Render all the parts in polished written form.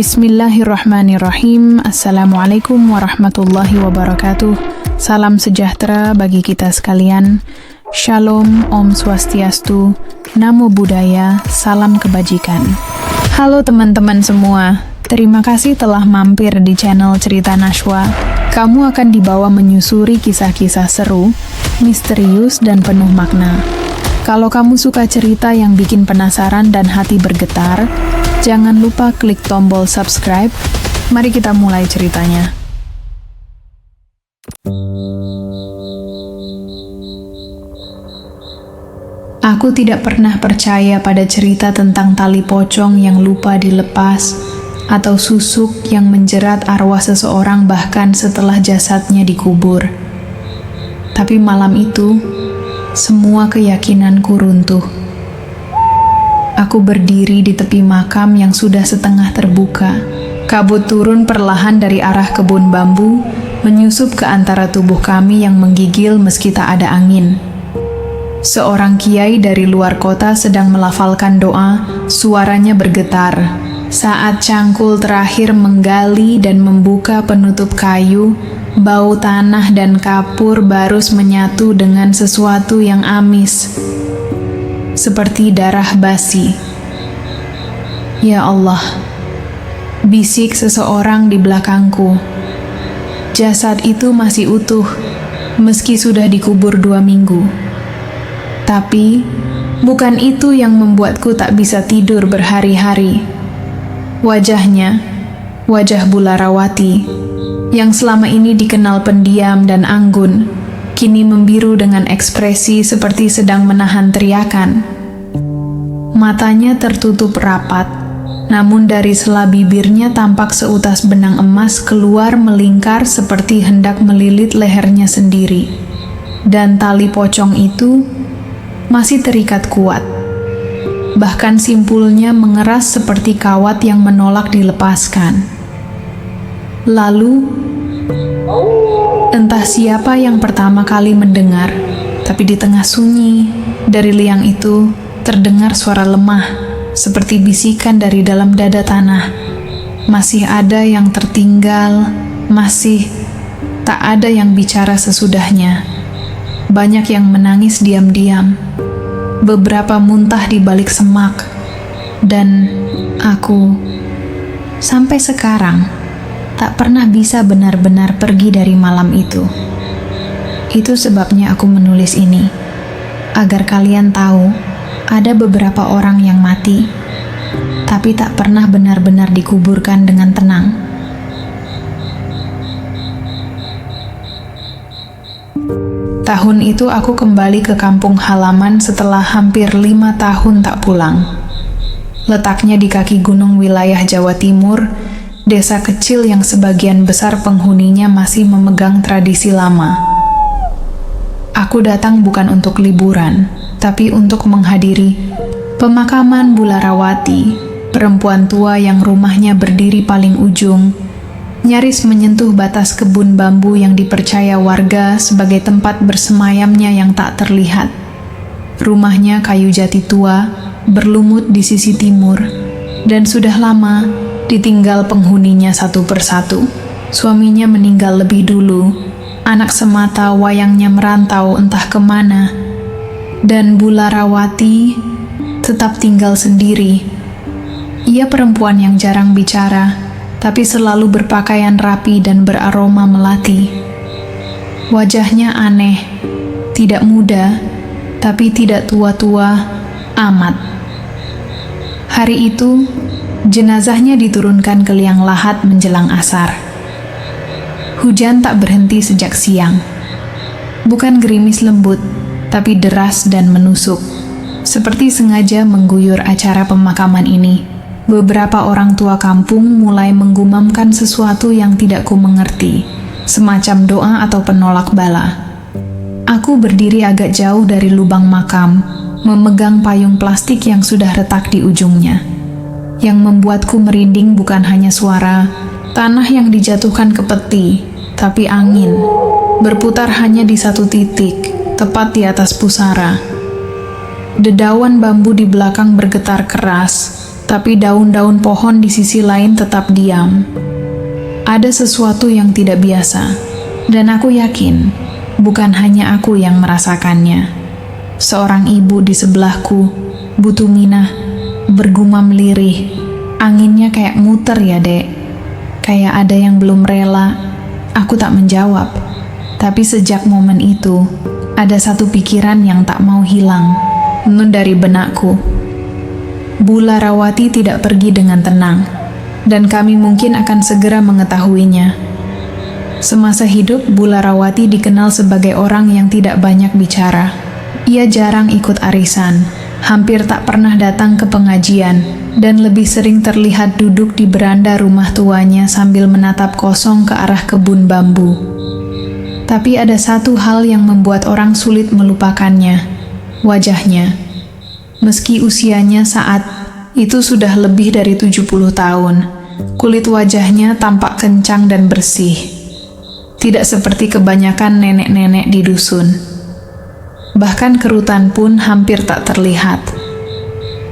Bismillahirrahmanirrahim. Assalamualaikum warahmatullahi wabarakatuh. Salam sejahtera bagi kita sekalian. Shalom, Om Swastiastu, Namo Buddhaya, salam kebajikan. Halo teman-teman semua, terima kasih telah mampir di channel Cerita Nashwa. Kamu akan dibawa menyusuri kisah-kisah seru, misterius, dan penuh makna. Kalau kamu suka cerita yang bikin penasaran dan hati bergetar, jangan lupa klik tombol subscribe. Mari kita mulai ceritanya. Aku tidak pernah percaya pada cerita tentang tali pocong yang lupa dilepas, atau susuk yang menjerat arwah seseorang bahkan setelah jasadnya dikubur. Tapi malam itu, semua keyakinanku runtuh. Aku berdiri di tepi makam yang sudah setengah terbuka. Kabut turun perlahan dari arah kebun bambu, menyusup ke antara tubuh kami yang menggigil meski tak ada angin. Seorang kiai dari luar kota sedang melafalkan doa, suaranya bergetar. Saat cangkul terakhir menggali dan membuka penutup kayu, bau tanah dan kapur barus menyatu dengan sesuatu yang amis, seperti darah basi. Ya Allah, bisik seseorang di belakangku. Jasad itu masih utuh, meski sudah dikubur 2 minggu. Tapi, bukan itu yang membuatku tak bisa tidur berhari-hari. Wajahnya, wajah Bularawati, yang selama ini dikenal pendiam dan anggun, kini membiru dengan ekspresi seperti sedang menahan teriakan. Matanya tertutup rapat, namun dari sela bibirnya tampak seutas benang emas keluar melingkar seperti hendak melilit lehernya sendiri. Dan tali pocong itu masih terikat kuat. Bahkan simpulnya mengeras seperti kawat yang menolak dilepaskan. Lalu, entah siapa yang pertama kali mendengar, tapi di tengah sunyi, dari liang itu terdengar suara lemah, seperti bisikan dari dalam dada tanah. Masih ada yang tertinggal, masih tak ada yang bicara sesudahnya. Banyak yang menangis diam-diam, beberapa muntah di balik semak, dan aku sampai sekarang tak pernah bisa benar-benar pergi dari malam itu. Itu sebabnya aku menulis ini, agar kalian tahu ada beberapa orang yang mati, tapi tak pernah benar-benar dikuburkan dengan tenang. Tahun itu aku kembali ke kampung halaman setelah hampir 5 tahun tak pulang. Letaknya di kaki gunung wilayah Jawa Timur, desa kecil yang sebagian besar penghuninya masih memegang tradisi lama. Aku datang bukan untuk liburan, tapi untuk menghadiri pemakaman Bularawati, perempuan tua yang rumahnya berdiri paling ujung, nyaris menyentuh batas kebun bambu yang dipercaya warga sebagai tempat bersemayamnya yang tak terlihat. Rumahnya kayu jati tua, berlumut di sisi timur, dan sudah lama ditinggal penghuninya satu persatu. Suaminya meninggal lebih dulu, anak semata wayangnya merantau entah kemana, dan Bularawati tetap tinggal sendiri. Ia perempuan yang jarang bicara, tapi selalu berpakaian rapi dan beraroma melati. Wajahnya aneh, tidak muda, tapi tidak tua-tua amat. Hari itu, jenazahnya diturunkan ke liang lahat menjelang asar. Hujan tak berhenti sejak siang. Bukan gerimis lembut, tapi deras dan menusuk, seperti sengaja mengguyur acara pemakaman ini. Beberapa orang tua kampung mulai menggumamkan sesuatu yang tidak ku mengerti, semacam doa atau penolak bala. Aku berdiri agak jauh dari lubang makam, memegang payung plastik yang sudah retak di ujungnya. Yang membuatku merinding bukan hanya suara tanah yang dijatuhkan ke peti, tapi angin berputar hanya di satu titik, tepat di atas pusara. Dedauan bambu di belakang bergetar keras, tapi daun-daun pohon di sisi lain tetap diam. Ada sesuatu yang tidak biasa, dan aku yakin bukan hanya aku yang merasakannya. Seorang ibu di sebelahku, Bu Tuminah, bergumam lirih. Anginnya kayak muter ya, Dek. Kayak ada yang belum rela. Aku tak menjawab. Tapi sejak momen itu, ada satu pikiran yang tak mau hilang, dari benakku. Bu Larawati tidak pergi dengan tenang, dan kami mungkin akan segera mengetahuinya. Semasa hidup, Bu Larawati dikenal sebagai orang yang tidak banyak bicara. Ia jarang ikut arisan, hampir tak pernah datang ke pengajian, dan lebih sering terlihat duduk di beranda rumah tuanya sambil menatap kosong ke arah kebun bambu. Tapi ada satu hal yang membuat orang sulit melupakannya, wajahnya. Meski usianya saat itu sudah lebih dari 70 tahun, kulit wajahnya tampak kencang dan bersih. Tidak seperti kebanyakan nenek-nenek di dusun. Bahkan kerutan pun hampir tak terlihat.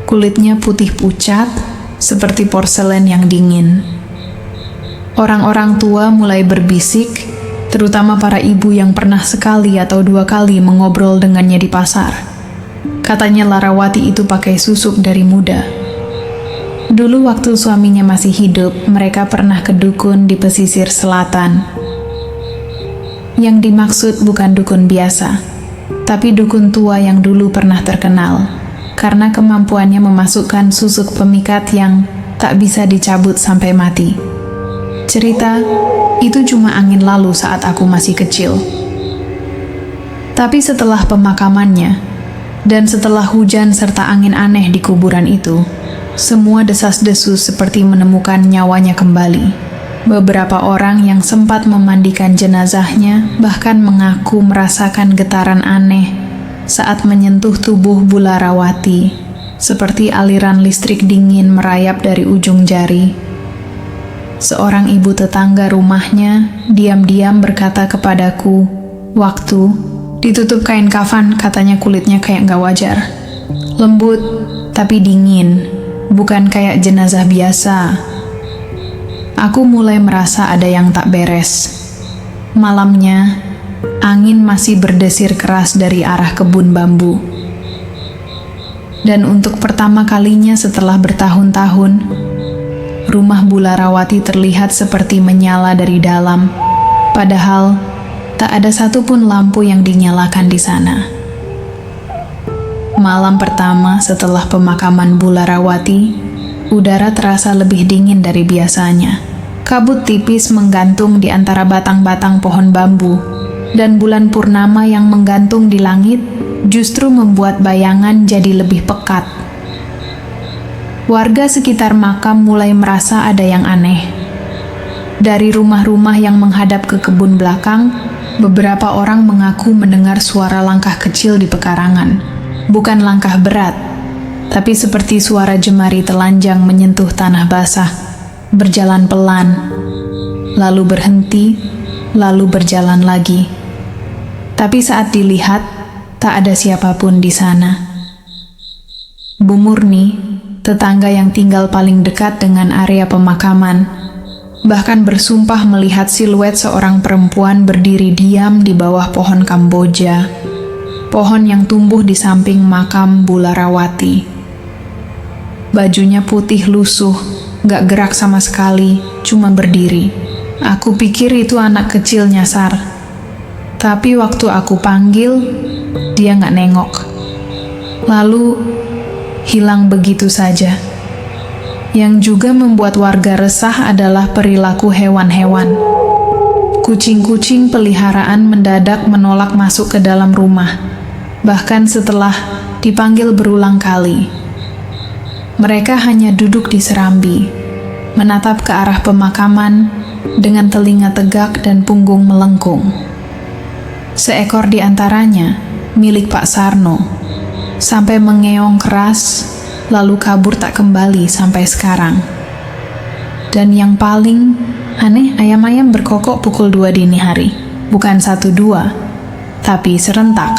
Kulitnya putih pucat, seperti porselen yang dingin. Orang-orang tua mulai berbisik, terutama para ibu yang pernah sekali atau dua kali mengobrol dengannya di pasar. Katanya Larawati itu pakai susuk dari muda. Dulu waktu suaminya masih hidup, mereka pernah ke dukun di pesisir selatan. Yang dimaksud bukan dukun biasa, tapi dukun tua yang dulu pernah terkenal, karena kemampuannya memasukkan susuk pemikat yang tak bisa dicabut sampai mati. Cerita itu cuma angin lalu saat aku masih kecil. Tapi setelah pemakamannya, dan setelah hujan serta angin aneh di kuburan itu, semua desas-desus seperti menemukan nyawanya kembali. Beberapa orang yang sempat memandikan jenazahnya bahkan mengaku merasakan getaran aneh saat menyentuh tubuh Bu Larawati, seperti aliran listrik dingin merayap dari ujung jari. Seorang ibu tetangga rumahnya diam-diam berkata kepadaku, waktu ditutup kain kafan, katanya kulitnya kayak gak wajar. Lembut, tapi dingin. Bukan kayak jenazah biasa. Aku mulai merasa ada yang tak beres. Malamnya, angin masih berdesir keras dari arah kebun bambu. Dan untuk pertama kalinya setelah bertahun-tahun, rumah Bu Larawati terlihat seperti menyala dari dalam. Padahal, tak ada satupun lampu yang dinyalakan di sana. Malam pertama setelah pemakaman Bu Larawati, udara terasa lebih dingin dari biasanya. Kabut tipis menggantung di antara batang-batang pohon bambu, dan bulan purnama yang menggantung di langit justru membuat bayangan jadi lebih pekat. Warga sekitar makam mulai merasa ada yang aneh. Dari rumah-rumah yang menghadap ke kebun belakang, beberapa orang mengaku mendengar suara langkah kecil di pekarangan. Bukan langkah berat, tapi seperti suara jemari telanjang menyentuh tanah basah, berjalan pelan, lalu berhenti, lalu berjalan lagi. Tapi saat dilihat, tak ada siapapun di sana. Bu Murni, tetangga yang tinggal paling dekat dengan area pemakaman, bahkan bersumpah melihat siluet seorang perempuan berdiri diam di bawah pohon Kamboja, pohon yang tumbuh di samping makam Bu Larawati. Bajunya putih lusuh, gak gerak sama sekali, cuma berdiri. Aku pikir itu anak kecil nyasar. Tapi waktu aku panggil, dia gak nengok. Lalu, hilang begitu saja. Yang juga membuat warga resah adalah perilaku hewan-hewan. Kucing-kucing peliharaan mendadak menolak masuk ke dalam rumah, bahkan setelah dipanggil berulang kali. Mereka hanya duduk di serambi, menatap ke arah pemakaman dengan telinga tegak dan punggung melengkung. Seekor di antaranya, milik Pak Sarno, sampai mengeong keras, lalu kabur tak kembali sampai sekarang. Dan yang paling aneh, ayam-ayam berkokok pukul 2 dini hari. Bukan 1-2, tapi serentak.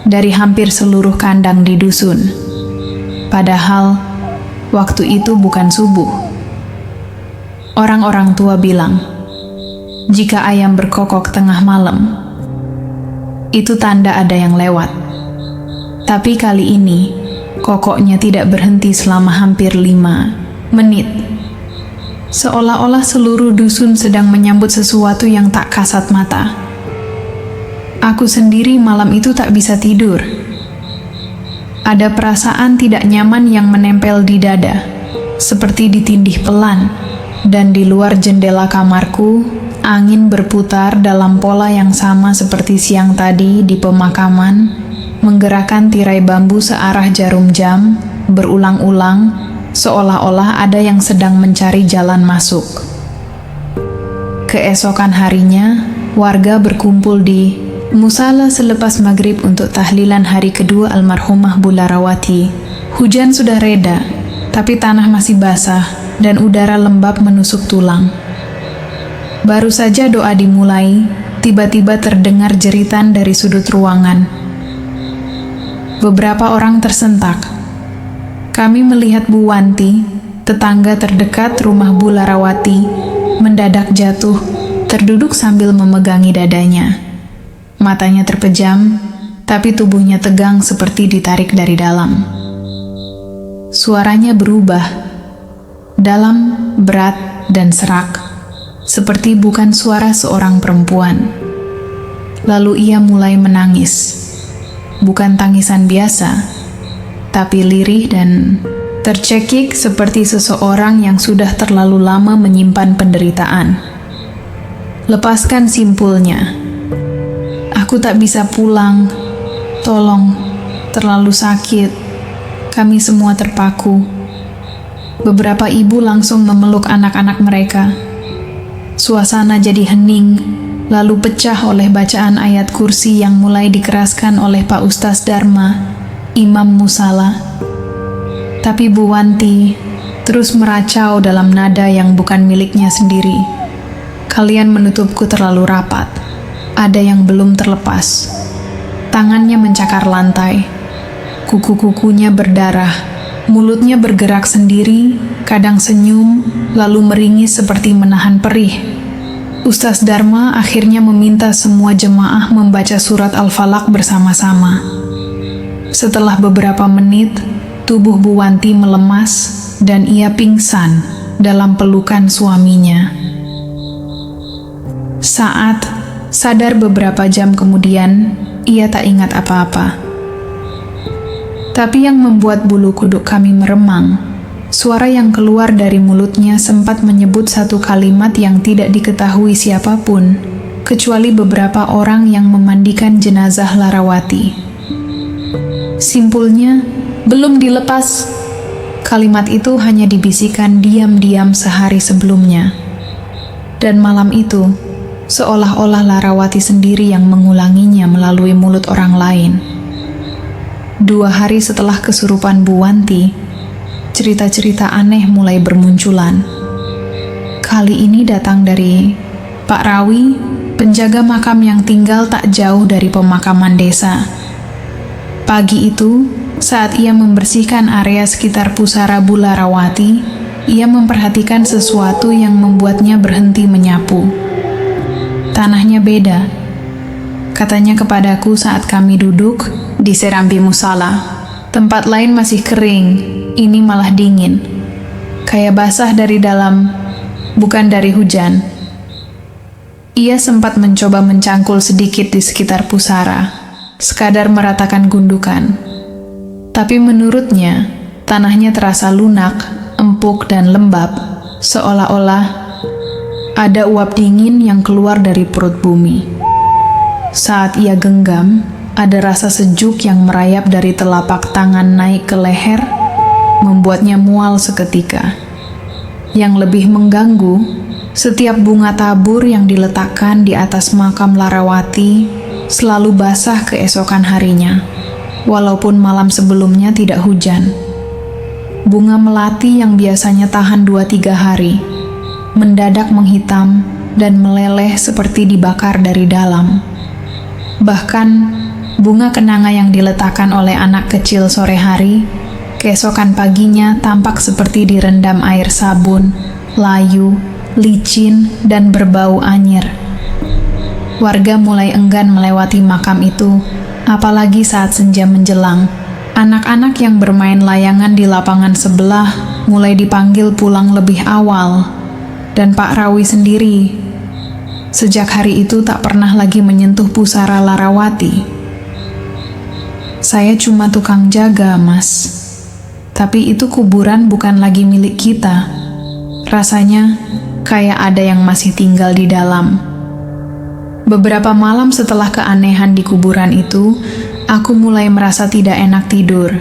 Dari hampir seluruh kandang di dusun. Padahal, waktu itu bukan subuh. Orang-orang tua bilang, jika ayam berkokok tengah malam, itu tanda ada yang lewat. Tapi kali ini, kokoknya tidak berhenti selama hampir 5 menit. Seolah-olah seluruh dusun sedang menyambut sesuatu yang tak kasat mata. Aku sendiri malam itu tak bisa tidur. Ada perasaan tidak nyaman yang menempel di dada, seperti ditindih pelan, dan di luar jendela kamarku, angin berputar dalam pola yang sama seperti siang tadi di pemakaman, menggerakkan tirai bambu searah jarum jam, berulang-ulang, seolah-olah ada yang sedang mencari jalan masuk. Keesokan harinya, warga berkumpul di musala selepas maghrib untuk tahlilan hari kedua almarhumah Bu Larawati. Hujan sudah reda, tapi tanah masih basah dan udara lembab menusuk tulang. Baru saja doa dimulai, tiba-tiba terdengar jeritan dari sudut ruangan. Beberapa orang tersentak. Kami melihat Bu Wanti, tetangga terdekat rumah Bu Larawati, mendadak jatuh, terduduk sambil memegangi dadanya. Matanya terpejam, tapi tubuhnya tegang seperti ditarik dari dalam. Suaranya berubah, dalam, berat, dan serak, seperti bukan suara seorang perempuan. Lalu ia mulai menangis. Bukan tangisan biasa, tapi lirih dan tercekik seperti seseorang yang sudah terlalu lama menyimpan penderitaan. Lepaskan simpulnya. Aku tak bisa pulang. Tolong, terlalu sakit. Kami semua terpaku. Beberapa ibu langsung memeluk anak-anak mereka. Suasana jadi hening, lalu pecah oleh bacaan ayat kursi yang mulai dikeraskan oleh Pak Ustaz Dharma, Imam Musala. Tapi Bu Wanti terus meracau dalam nada yang bukan miliknya sendiri. Kalian menutupku terlalu rapat. Ada yang belum terlepas. Tangannya mencakar lantai. Kuku-kukunya berdarah. Mulutnya bergerak sendiri, kadang senyum, lalu meringis seperti menahan perih. Ustaz Dharma akhirnya meminta semua jemaah membaca surat Al-Falaq bersama-sama. Setelah beberapa menit, tubuh Bu Wanti melemas dan ia pingsan dalam pelukan suaminya. Saat sadar beberapa jam kemudian, ia tak ingat apa-apa. Tapi yang membuat bulu kuduk kami meremang, suara yang keluar dari mulutnya sempat menyebut satu kalimat yang tidak diketahui siapapun, kecuali beberapa orang yang memandikan jenazah Larawati. Simpulnya, belum dilepas. Kalimat itu hanya dibisikkan diam-diam sehari sebelumnya. Dan malam itu, seolah-olah Larawati sendiri yang mengulanginya melalui mulut orang lain. 2 hari setelah kesurupan Bu Wanti, cerita-cerita aneh mulai bermunculan. Kali ini datang dari Pak Rawi, penjaga makam yang tinggal tak jauh dari pemakaman desa. Pagi itu, saat ia membersihkan area sekitar pusara Bu Larawati, ia memperhatikan sesuatu yang membuatnya berhenti menyapu. Tanahnya beda, katanya kepadaku saat kami duduk di serambi musala. Tempat lain masih kering, ini malah dingin. Kayak basah dari dalam, bukan dari hujan. Ia sempat mencoba mencangkul sedikit di sekitar pusara, sekadar meratakan gundukan. Tapi menurutnya, tanahnya terasa lunak, empuk dan lembab, seolah-olah ada uap dingin yang keluar dari perut bumi. Saat ia genggam, ada rasa sejuk yang merayap dari telapak tangan naik ke leher, membuatnya mual seketika. Yang lebih mengganggu, setiap bunga tabur yang diletakkan di atas makam Larawati selalu basah keesokan harinya, walaupun malam sebelumnya tidak hujan. Bunga melati yang biasanya tahan 2-3 hari, mendadak menghitam dan meleleh seperti dibakar dari dalam. Bahkan, bunga kenanga yang diletakkan oleh anak kecil sore hari Keesokan paginya tampak seperti direndam air sabun, layu, licin, dan berbau anyir. Warga mulai enggan melewati makam itu, apalagi saat senja menjelang. Anak-anak yang bermain layangan di lapangan sebelah mulai dipanggil pulang lebih awal, dan Pak Rawi sendiri sejak hari itu tak pernah lagi menyentuh pusara Larawati. "Saya cuma tukang jaga, Mas. Tapi itu kuburan bukan lagi milik kita. Rasanya kayak ada yang masih tinggal di dalam." Beberapa malam setelah keanehan di kuburan itu, aku mulai merasa tidak enak tidur.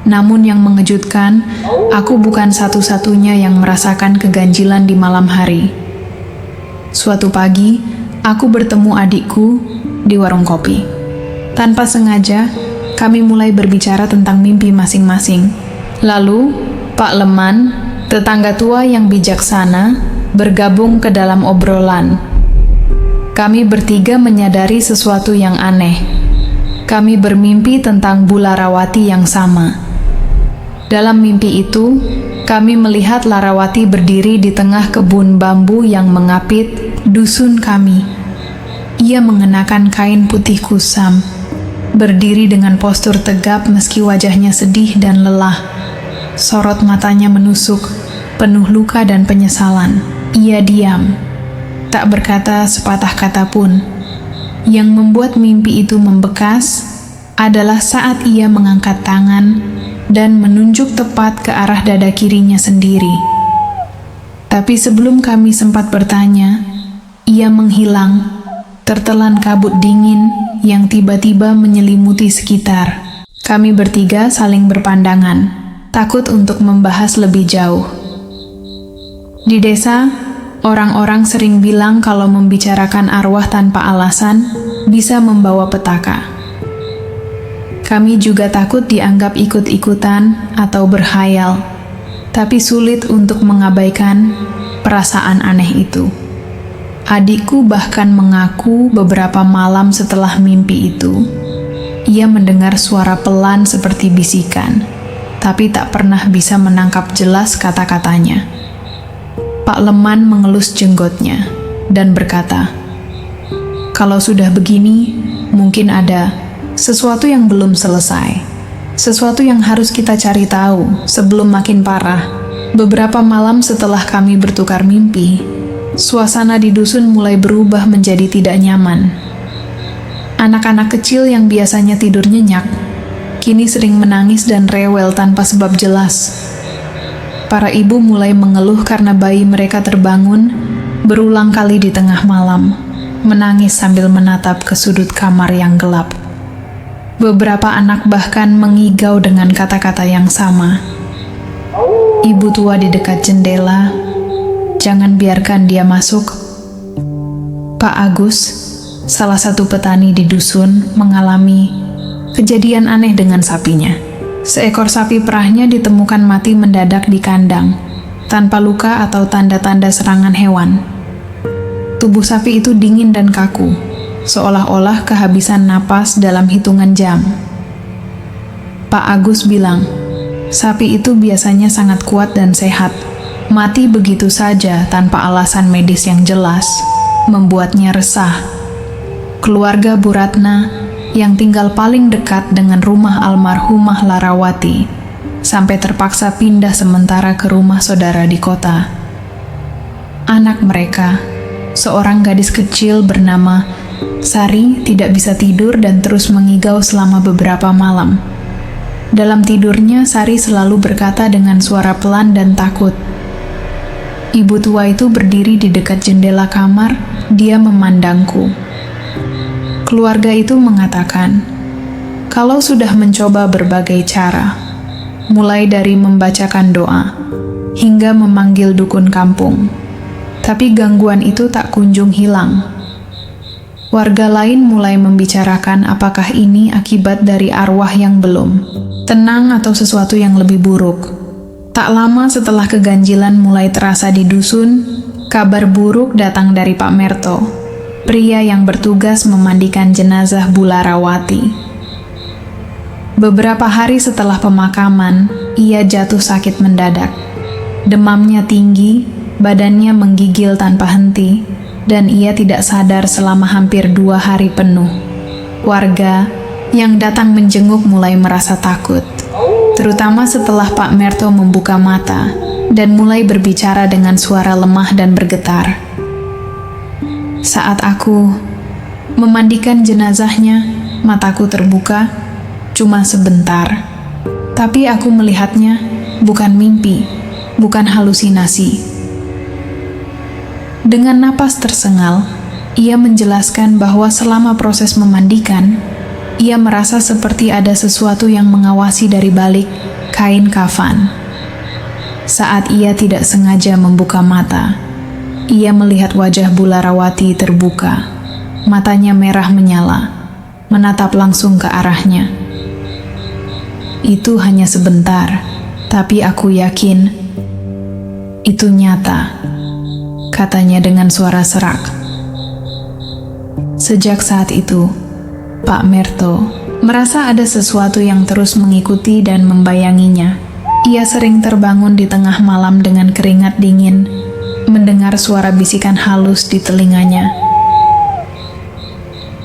Namun yang mengejutkan, aku bukan satu-satunya yang merasakan keganjilan di malam hari. Suatu pagi, aku bertemu adikku di warung kopi. Tanpa sengaja, kami mulai berbicara tentang mimpi masing-masing. Lalu, Pak Leman, tetangga tua yang bijaksana, bergabung ke dalam obrolan. Kami bertiga menyadari sesuatu yang aneh. Kami bermimpi tentang Bu Larawati yang sama. Dalam mimpi itu, kami melihat Larawati berdiri di tengah kebun bambu yang mengapit dusun kami. Ia mengenakan kain putih kusam, berdiri dengan postur tegap meski wajahnya sedih dan lelah. Sorot matanya menusuk, penuh luka dan penyesalan. Ia diam, tak berkata sepatah kata pun. Yang membuat mimpi itu membekas adalah saat ia mengangkat tangan dan menunjuk tepat ke arah dada kirinya sendiri. Tapi sebelum kami sempat bertanya, ia menghilang, tertelan kabut dingin yang tiba-tiba menyelimuti sekitar. Kami bertiga saling berpandangan, takut untuk membahas lebih jauh. Di desa, orang-orang sering bilang kalau membicarakan arwah tanpa alasan bisa membawa petaka. Kami juga takut dianggap ikut-ikutan atau berhayal, tapi sulit untuk mengabaikan perasaan aneh itu. Adikku bahkan mengaku beberapa malam setelah mimpi itu, ia mendengar suara pelan seperti bisikan, tapi tak pernah bisa menangkap jelas kata-katanya. Pak Leman mengelus jenggotnya dan berkata, "Kalau sudah begini, mungkin ada sesuatu yang belum selesai, sesuatu yang harus kita cari tahu sebelum makin parah." Beberapa malam setelah kami bertukar mimpi, suasana di dusun mulai berubah menjadi tidak nyaman. Anak-anak kecil yang biasanya tidur nyenyak, kini sering menangis dan rewel tanpa sebab jelas. Para ibu mulai mengeluh karena bayi mereka terbangun berulang kali di tengah malam, menangis sambil menatap ke sudut kamar yang gelap. Beberapa anak bahkan mengigau dengan kata-kata yang sama. Ibu tua di dekat jendela, "Jangan biarkan dia masuk." Pak Agus, salah satu petani di dusun, mengalami kejadian aneh dengan sapinya. Seekor sapi perahnya ditemukan mati mendadak di kandang, tanpa luka atau tanda-tanda serangan hewan. Tubuh sapi itu dingin dan kaku, seolah-olah kehabisan napas dalam hitungan jam. Pak Agus bilang, sapi itu biasanya sangat kuat dan sehat. Mati begitu saja tanpa alasan medis yang jelas, membuatnya resah. Keluarga Bu Ratna yang tinggal paling dekat dengan rumah almarhumah Larawati, sampai terpaksa pindah sementara ke rumah saudara di kota. Anak mereka, seorang gadis kecil bernama Sari, tidak bisa tidur dan terus mengigau selama beberapa malam. Dalam tidurnya, Sari selalu berkata dengan suara pelan dan takut. Ibu tua itu berdiri di dekat jendela kamar, dia memandangku. Keluarga itu mengatakan, kalau sudah mencoba berbagai cara, mulai dari membacakan doa, hingga memanggil dukun kampung, tapi gangguan itu tak kunjung hilang. Warga lain mulai membicarakan apakah ini akibat dari arwah yang belum tenang atau sesuatu yang lebih buruk. Tak lama setelah keganjilan mulai terasa di dusun, kabar buruk datang dari Pak Merto, pria yang bertugas memandikan jenazah Bu Larawati. Beberapa hari setelah pemakaman, ia jatuh sakit mendadak. Demamnya tinggi, badannya menggigil tanpa henti, dan ia tidak sadar selama hampir 2 hari penuh. Warga yang datang menjenguk mulai merasa takut, terutama setelah Pak Merto membuka mata dan mulai berbicara dengan suara lemah dan bergetar. Saat aku memandikan jenazahnya, mataku terbuka, cuma sebentar. Tapi aku melihatnya bukan mimpi, bukan halusinasi. Dengan napas tersengal, ia menjelaskan bahwa selama proses memandikan, ia merasa seperti ada sesuatu yang mengawasi dari balik kain kafan. Saat ia tidak sengaja membuka mata, ia melihat wajah Bularawati terbuka. Matanya merah menyala, menatap langsung ke arahnya. Itu hanya sebentar, tapi aku yakin itu nyata, katanya dengan suara serak. Sejak saat itu, Pak Merto merasa ada sesuatu yang terus mengikuti dan membayanginya. Ia sering terbangun di tengah malam dengan keringat dingin, mendengar suara bisikan halus di telinganya.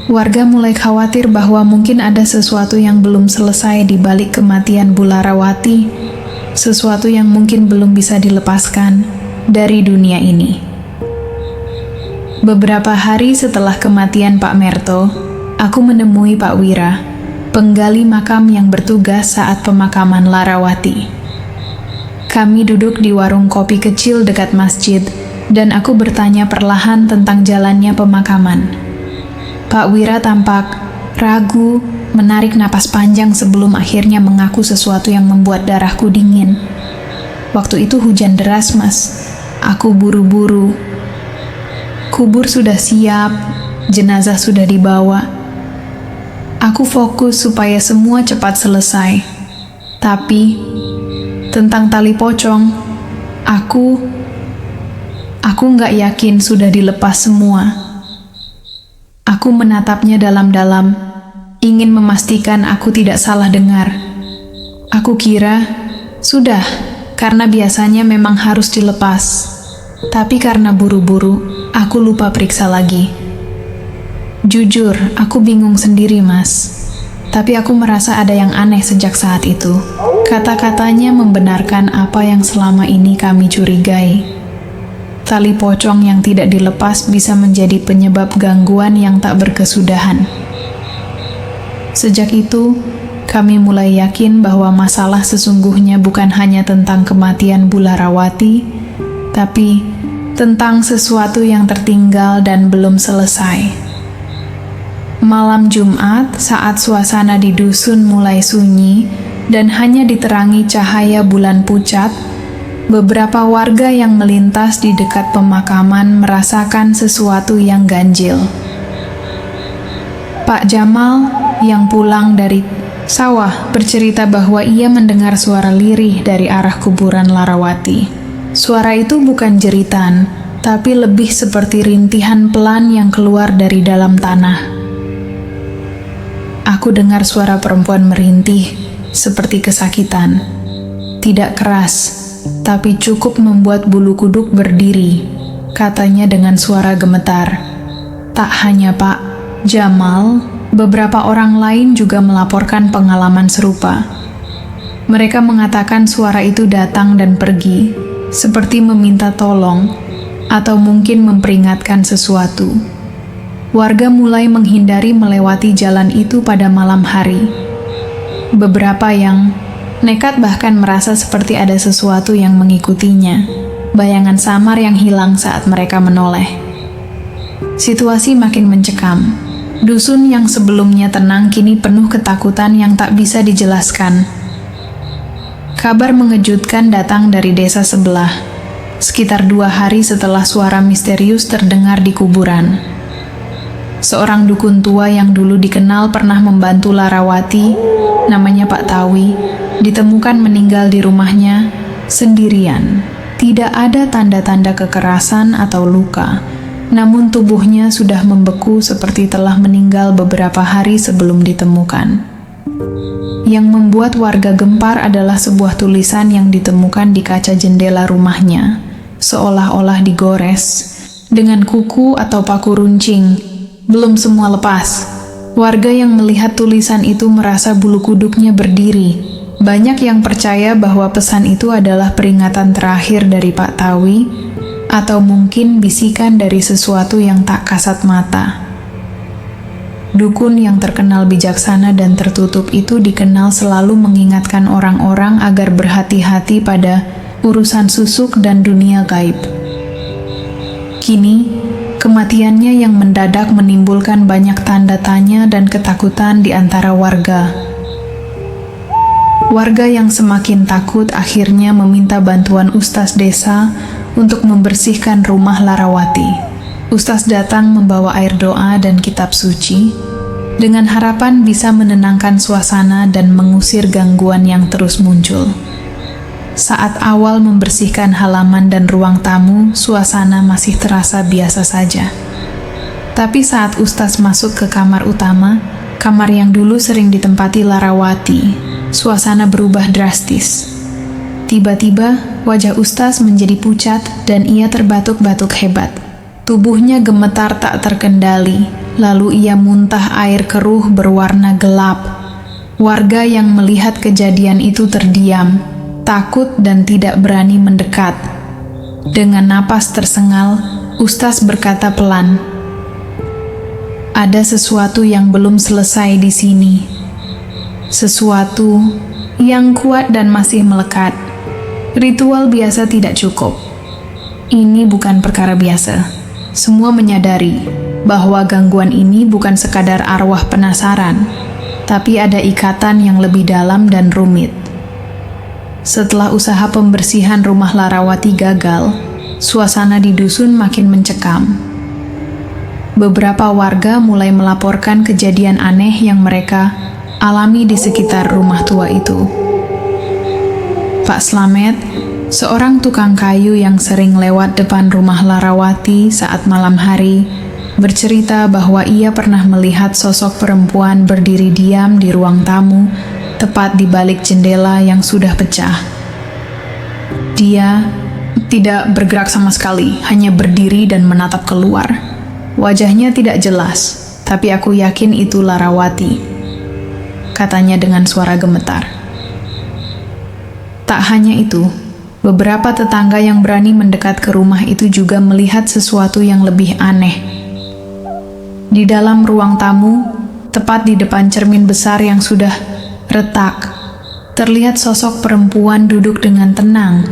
Warga mulai khawatir bahwa mungkin ada sesuatu yang belum selesai di balik kematian Bularawati, sesuatu yang mungkin belum bisa dilepaskan dari dunia ini. Beberapa hari setelah kematian Pak Merto, aku menemui Pak Wira, penggali makam yang bertugas saat pemakaman Larawati. Kami duduk di warung kopi kecil dekat masjid, dan aku bertanya perlahan tentang jalannya pemakaman. Pak Wira tampak ragu, menarik napas panjang sebelum akhirnya mengaku sesuatu yang membuat darahku dingin. Waktu itu hujan deras, Mas. Aku buru-buru. Kubur sudah siap, jenazah sudah dibawa. Aku fokus supaya semua cepat selesai. Tapi, tentang tali pocong, aku nggak yakin sudah dilepas semua. Aku menatapnya dalam-dalam, ingin memastikan aku tidak salah dengar. Aku kira, sudah, karena biasanya memang harus dilepas. Tapi karena buru-buru, aku lupa periksa lagi. Jujur, aku bingung sendiri, Mas. Tapi aku merasa ada yang aneh sejak saat itu. Kata-katanya membenarkan apa yang selama ini kami curigai. Tali pocong yang tidak dilepas bisa menjadi penyebab gangguan yang tak berkesudahan. Sejak itu, kami mulai yakin bahwa masalah sesungguhnya bukan hanya tentang kematian Bularawati, tapi tentang sesuatu yang tertinggal dan belum selesai. Malam Jumat, saat suasana di dusun mulai sunyi dan hanya diterangi cahaya bulan pucat, beberapa warga yang melintas di dekat pemakaman merasakan sesuatu yang ganjil. Pak Jamal yang pulang dari sawah bercerita bahwa ia mendengar suara lirih dari arah kuburan Larawati. Suara itu bukan jeritan, tapi lebih seperti rintihan pelan yang keluar dari dalam tanah. Aku dengar suara perempuan merintih, seperti kesakitan. Tidak keras, tapi cukup membuat bulu kuduk berdiri, katanya dengan suara gemetar. Tak hanya Pak Jamal, beberapa orang lain juga melaporkan pengalaman serupa. Mereka mengatakan suara itu datang dan pergi, seperti meminta tolong, atau mungkin memperingatkan sesuatu. Warga mulai menghindari melewati jalan itu pada malam hari. Beberapa yang nekat bahkan merasa seperti ada sesuatu yang mengikutinya, bayangan samar yang hilang saat mereka menoleh. Situasi makin mencekam. Dusun yang sebelumnya tenang kini penuh ketakutan yang tak bisa dijelaskan. Kabar mengejutkan datang dari desa sebelah, sekitar 2 hari setelah suara misterius terdengar di kuburan. Seorang dukun tua yang dulu dikenal pernah membantu Larawati, namanya Pak Tawi, ditemukan meninggal di rumahnya sendirian. Tidak ada tanda-tanda kekerasan atau luka, namun tubuhnya sudah membeku seperti telah meninggal beberapa hari sebelum ditemukan. Yang membuat warga gempar adalah sebuah tulisan yang ditemukan di kaca jendela rumahnya, seolah-olah digores dengan kuku atau paku runcing. Belum semua lepas. Warga yang melihat tulisan itu merasa bulu kuduknya berdiri. Banyak yang percaya bahwa pesan itu adalah peringatan terakhir dari Pak Tawi, atau mungkin bisikan dari sesuatu yang tak kasat mata. Dukun yang terkenal bijaksana dan tertutup itu dikenal selalu mengingatkan orang-orang agar berhati-hati pada urusan susuk dan dunia gaib. Kini, kematiannya yang mendadak menimbulkan banyak tanda tanya dan ketakutan di antara warga. Warga yang semakin takut akhirnya meminta bantuan Ustaz desa untuk membersihkan rumah Larawati. Ustaz datang membawa air doa dan kitab suci, dengan harapan bisa menenangkan suasana dan mengusir gangguan yang terus muncul. Saat awal membersihkan halaman dan ruang tamu, suasana masih terasa biasa saja. Tapi saat Ustaz masuk ke kamar utama, kamar yang dulu sering ditempati Larawati, suasana berubah drastis. Tiba-tiba, wajah Ustaz menjadi pucat dan ia terbatuk-batuk hebat. Tubuhnya gemetar tak terkendali, lalu ia muntah air keruh berwarna gelap. Warga yang melihat kejadian itu terdiam, takut dan tidak berani mendekat. Dengan napas tersengal, Ustaz berkata pelan, "Ada sesuatu yang belum selesai di sini. Sesuatu yang kuat dan masih melekat. Ritual biasa tidak cukup. Ini bukan perkara biasa." Semua menyadari bahwa gangguan ini bukan sekadar arwah penasaran, tapi ada ikatan yang lebih dalam dan rumit. Setelah usaha pembersihan rumah Larawati gagal, suasana di dusun makin mencekam. Beberapa warga mulai melaporkan kejadian aneh yang mereka alami di sekitar rumah tua itu. Pak Slamet, seorang tukang kayu yang sering lewat depan rumah Larawati saat malam hari, bercerita bahwa ia pernah melihat sosok perempuan berdiri diam di ruang tamu, tepat di balik jendela yang sudah pecah. Dia tidak bergerak sama sekali, hanya berdiri dan menatap keluar. Wajahnya tidak jelas, tapi aku yakin itu Larawati, katanya dengan suara gemetar. Tak hanya itu, beberapa tetangga yang berani mendekat ke rumah itu juga melihat sesuatu yang lebih aneh. Di dalam ruang tamu, tepat di depan cermin besar yang sudah retak, terlihat sosok perempuan duduk dengan tenang.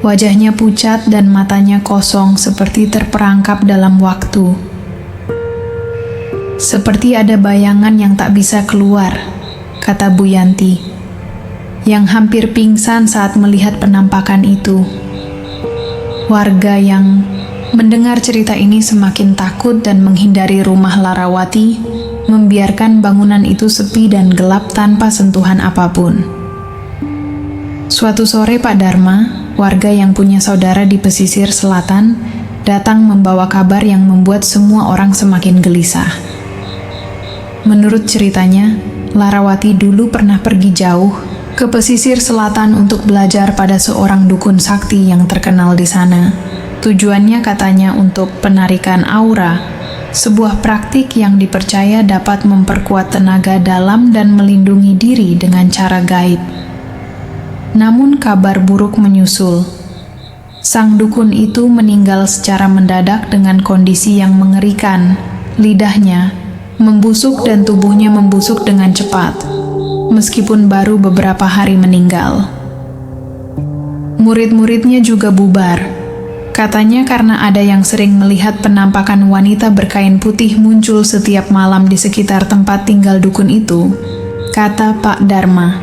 Wajahnya pucat dan matanya kosong seperti terperangkap dalam waktu. Seperti ada bayangan yang tak bisa keluar, kata Bu Yanti, yang hampir pingsan saat melihat penampakan itu. Warga yang mendengar cerita ini semakin takut dan menghindari rumah Larawati, membiarkan bangunan itu sepi dan gelap tanpa sentuhan apapun. Suatu sore Pak Dharma, warga yang punya saudara di pesisir selatan, datang membawa kabar yang membuat semua orang semakin gelisah. Menurut ceritanya, Larawati dulu pernah pergi jauh ke pesisir selatan untuk belajar pada seorang dukun sakti yang terkenal di sana. Tujuannya katanya untuk penarikan aura, sebuah praktik yang dipercaya dapat memperkuat tenaga dalam dan melindungi diri dengan cara gaib. Namun kabar buruk menyusul. Sang dukun itu meninggal secara mendadak dengan kondisi yang mengerikan. Lidahnya membusuk dan tubuhnya membusuk dengan cepat, meskipun baru beberapa hari meninggal. Murid-muridnya juga bubar. Katanya karena ada yang sering melihat penampakan wanita berkain putih muncul setiap malam di sekitar tempat tinggal dukun itu, kata Pak Dharma.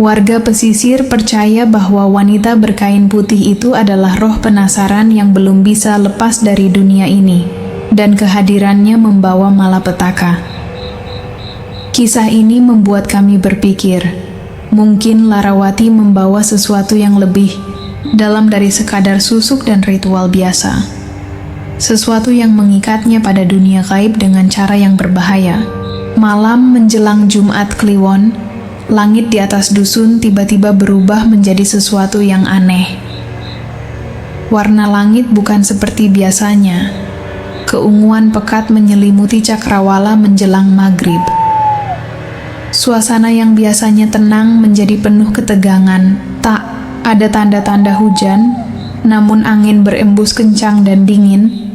Warga pesisir percaya bahwa wanita berkain putih itu adalah roh penasaran yang belum bisa lepas dari dunia ini, dan kehadirannya membawa malapetaka. Kisah ini membuat kami berpikir, mungkin Larawati membawa sesuatu yang lebih dalam dari sekadar susuk dan ritual biasa. Sesuatu yang mengikatnya pada dunia gaib dengan cara yang berbahaya. Malam menjelang Jumat Kliwon, langit di atas dusun tiba-tiba berubah menjadi sesuatu yang aneh. Warna langit bukan seperti biasanya. Keunguan pekat menyelimuti cakrawala menjelang maghrib. Suasana yang biasanya tenang menjadi penuh ketegangan. Tak ada tanda-tanda hujan, namun angin berembus kencang dan dingin,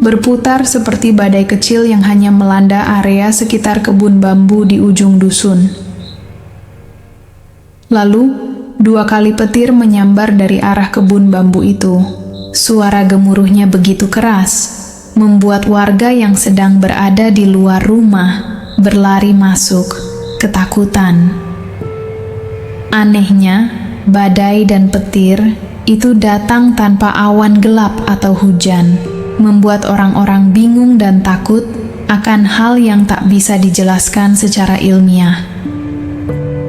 berputar seperti badai kecil yang hanya melanda area sekitar kebun bambu di ujung dusun. Lalu, 2 kali petir menyambar dari arah kebun bambu itu. Suara gemuruhnya begitu keras, membuat warga yang sedang berada di luar rumah berlari masuk, ketakutan. Anehnya, badai dan petir itu datang tanpa awan gelap atau hujan, membuat orang-orang bingung dan takut akan hal yang tak bisa dijelaskan secara ilmiah.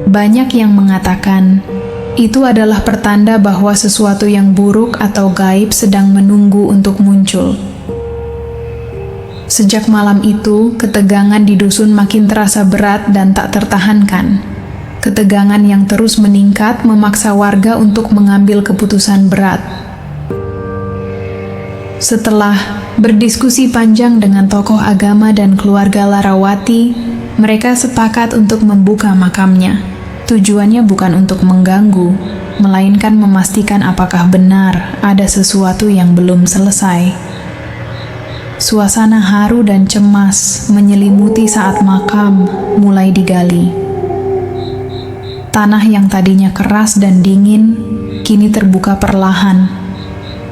Banyak yang mengatakan itu adalah pertanda bahwa sesuatu yang buruk atau gaib sedang menunggu untuk muncul. Sejak malam itu, ketegangan di dusun makin terasa berat dan tak tertahankan. Ketegangan yang terus meningkat memaksa warga untuk mengambil keputusan berat. Setelah berdiskusi panjang dengan tokoh agama dan keluarga Larawati, mereka sepakat untuk membuka makamnya. Tujuannya bukan untuk mengganggu, melainkan memastikan apakah benar ada sesuatu yang belum selesai. Suasana haru dan cemas menyelimuti saat makam mulai digali. Tanah yang tadinya keras dan dingin kini terbuka perlahan.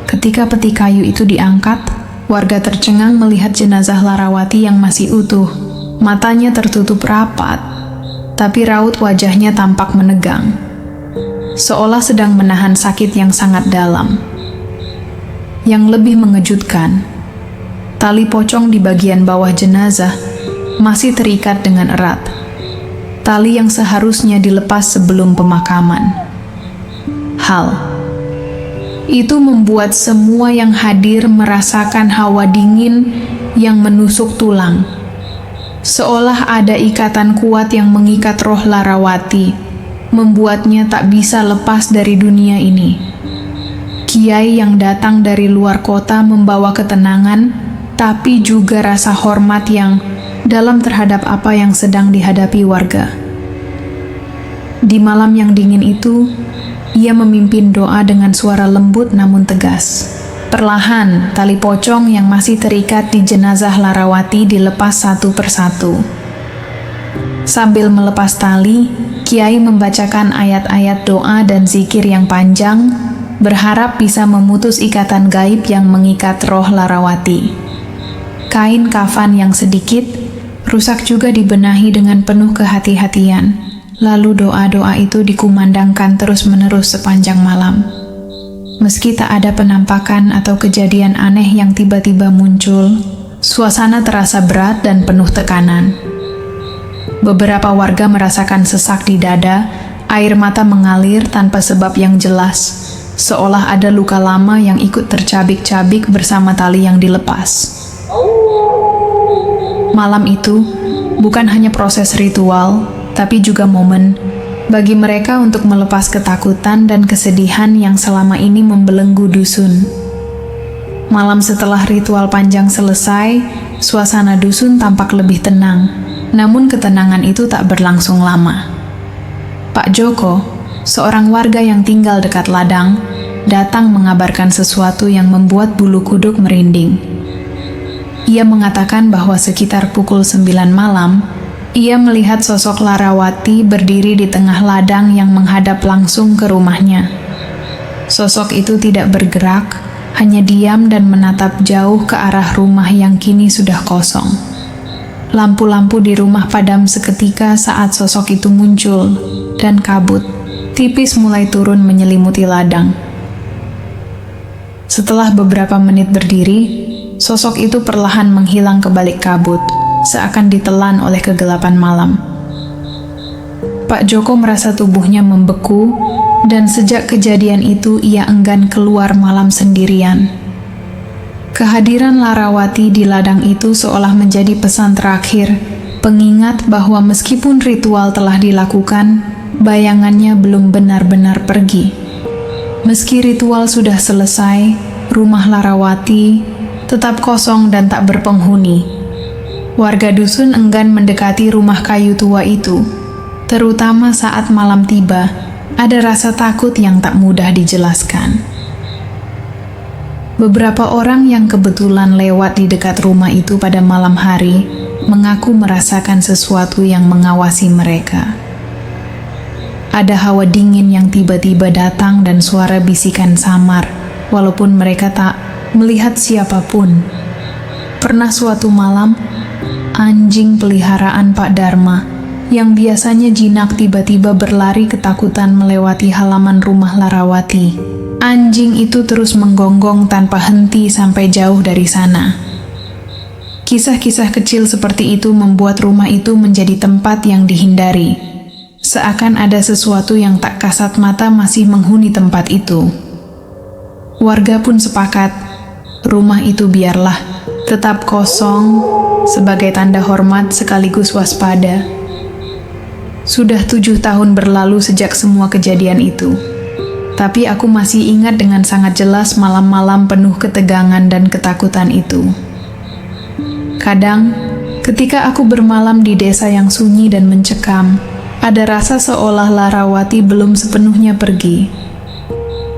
Ketika peti kayu itu diangkat, warga tercengang melihat jenazah Larawati yang masih utuh. Matanya tertutup rapat, tapi raut wajahnya tampak menegang, seolah sedang menahan sakit yang sangat dalam. Yang lebih mengejutkan, tali pocong di bagian bawah jenazah masih terikat dengan erat. Tali yang seharusnya dilepas sebelum pemakaman. Hal itu membuat semua yang hadir merasakan hawa dingin yang menusuk tulang. Seolah ada ikatan kuat yang mengikat roh Larawati, membuatnya tak bisa lepas dari dunia ini. Kiai yang datang dari luar kota membawa ketenangan, tapi juga rasa hormat yang dalam terhadap apa yang sedang dihadapi warga. Di malam yang dingin itu, ia memimpin doa dengan suara lembut namun tegas. Perlahan, tali pocong yang masih terikat di jenazah Larawati dilepas satu persatu. Sambil melepas tali, Kiai membacakan ayat-ayat doa dan zikir yang panjang, berharap bisa memutus ikatan gaib yang mengikat roh Larawati. Kain kafan yang sedikit, rusak juga dibenahi dengan penuh kehati-hatian. Lalu doa-doa itu dikumandangkan terus-menerus sepanjang malam. Meski tak ada penampakan atau kejadian aneh yang tiba-tiba muncul, suasana terasa berat dan penuh tekanan. Beberapa warga merasakan sesak di dada, air mata mengalir tanpa sebab yang jelas, seolah ada luka lama yang ikut tercabik-cabik bersama tali yang dilepas. Malam itu bukan hanya proses ritual, tapi juga momen bagi mereka untuk melepas ketakutan dan kesedihan yang selama ini membelenggu dusun. Malam setelah ritual panjang selesai, suasana dusun tampak lebih tenang, namun ketenangan itu tak berlangsung lama. Pak Joko, seorang warga yang tinggal dekat ladang, datang mengabarkan sesuatu yang membuat bulu kuduk merinding. Ia mengatakan bahwa sekitar pukul 9 malam, ia melihat sosok Larawati berdiri di tengah ladang yang menghadap langsung ke rumahnya. Sosok itu tidak bergerak, hanya diam dan menatap jauh ke arah rumah yang kini sudah kosong. Lampu-lampu di rumah padam seketika saat sosok itu muncul, dan kabut tipis mulai turun menyelimuti ladang. Setelah beberapa menit berdiri, sosok itu perlahan menghilang ke balik kabut, seakan ditelan oleh kegelapan malam. Pak Joko merasa tubuhnya membeku, dan sejak kejadian itu ia enggan keluar malam sendirian. Kehadiran Larawati di ladang itu seolah menjadi pesan terakhir pengingat bahwa meskipun ritual telah dilakukan, bayangannya belum benar-benar pergi. Meski ritual sudah selesai, rumah Larawati tetap kosong dan tak berpenghuni. Warga dusun enggan mendekati rumah kayu tua itu, terutama saat malam tiba. Ada rasa takut yang tak mudah dijelaskan. Beberapa orang yang kebetulan lewat di dekat rumah itu pada malam hari mengaku merasakan sesuatu yang mengawasi mereka. Ada hawa dingin yang tiba-tiba datang dan suara bisikan samar, walaupun mereka tak melihat siapapun. Pernah suatu malam, anjing peliharaan Pak Dharma yang biasanya jinak tiba-tiba berlari ketakutan melewati halaman rumah Larawati. Anjing itu terus menggonggong tanpa henti sampai jauh dari sana. Kisah-kisah kecil seperti itu membuat rumah itu menjadi tempat yang dihindari. Seakan ada sesuatu yang tak kasat mata masih menghuni tempat itu. Warga pun sepakat, rumah itu biarlah tetap kosong sebagai tanda hormat sekaligus waspada. Sudah 7 tahun berlalu sejak semua kejadian itu. Tapi aku masih ingat dengan sangat jelas malam-malam penuh ketegangan dan ketakutan itu. Kadang, ketika aku bermalam di desa yang sunyi dan mencekam, ada rasa seolah Larawati belum sepenuhnya pergi.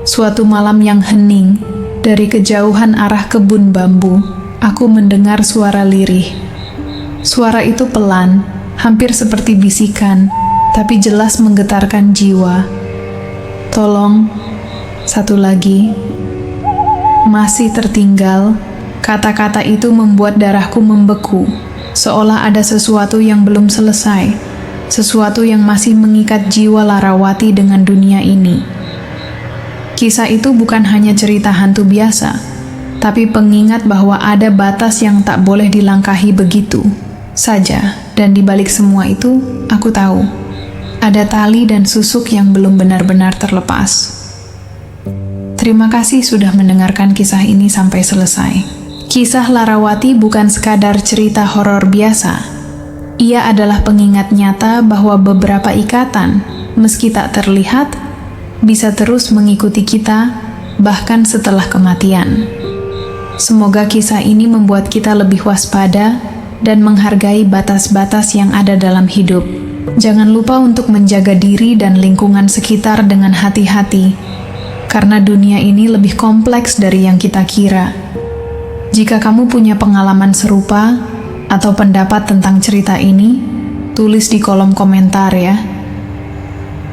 Suatu malam yang hening, dari kejauhan arah kebun bambu, aku mendengar suara lirih. Suara itu pelan, hampir seperti bisikan, tapi jelas menggetarkan jiwa. Tolong, satu lagi. Masih tertinggal, kata-kata itu membuat darahku membeku, seolah ada sesuatu yang belum selesai, sesuatu yang masih mengikat jiwa Larawati dengan dunia ini. Kisah itu bukan hanya cerita hantu biasa, tapi pengingat bahwa ada batas yang tak boleh dilangkahi begitu saja, dan di balik semua itu, aku tahu ada tali dan susuk yang belum benar-benar terlepas. Terima kasih sudah mendengarkan kisah ini sampai selesai. Kisah Larawati bukan sekadar cerita horor biasa. Ia adalah pengingat nyata bahwa beberapa ikatan, meski tak terlihat, bisa terus mengikuti kita, bahkan setelah kematian. Semoga kisah ini membuat kita lebih waspada dan menghargai batas-batas yang ada dalam hidup. Jangan lupa untuk menjaga diri dan lingkungan sekitar dengan hati-hati, karena dunia ini lebih kompleks dari yang kita kira. Jika kamu punya pengalaman serupa atau pendapat tentang cerita ini, tulis di kolom komentar ya.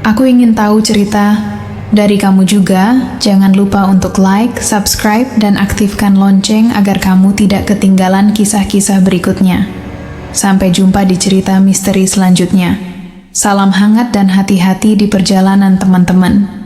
Aku ingin tahu cerita dari kamu juga. Jangan lupa untuk like, subscribe, dan aktifkan lonceng agar kamu tidak ketinggalan kisah-kisah berikutnya. Sampai jumpa di cerita misteri selanjutnya. Salam hangat dan hati-hati di perjalanan teman-teman.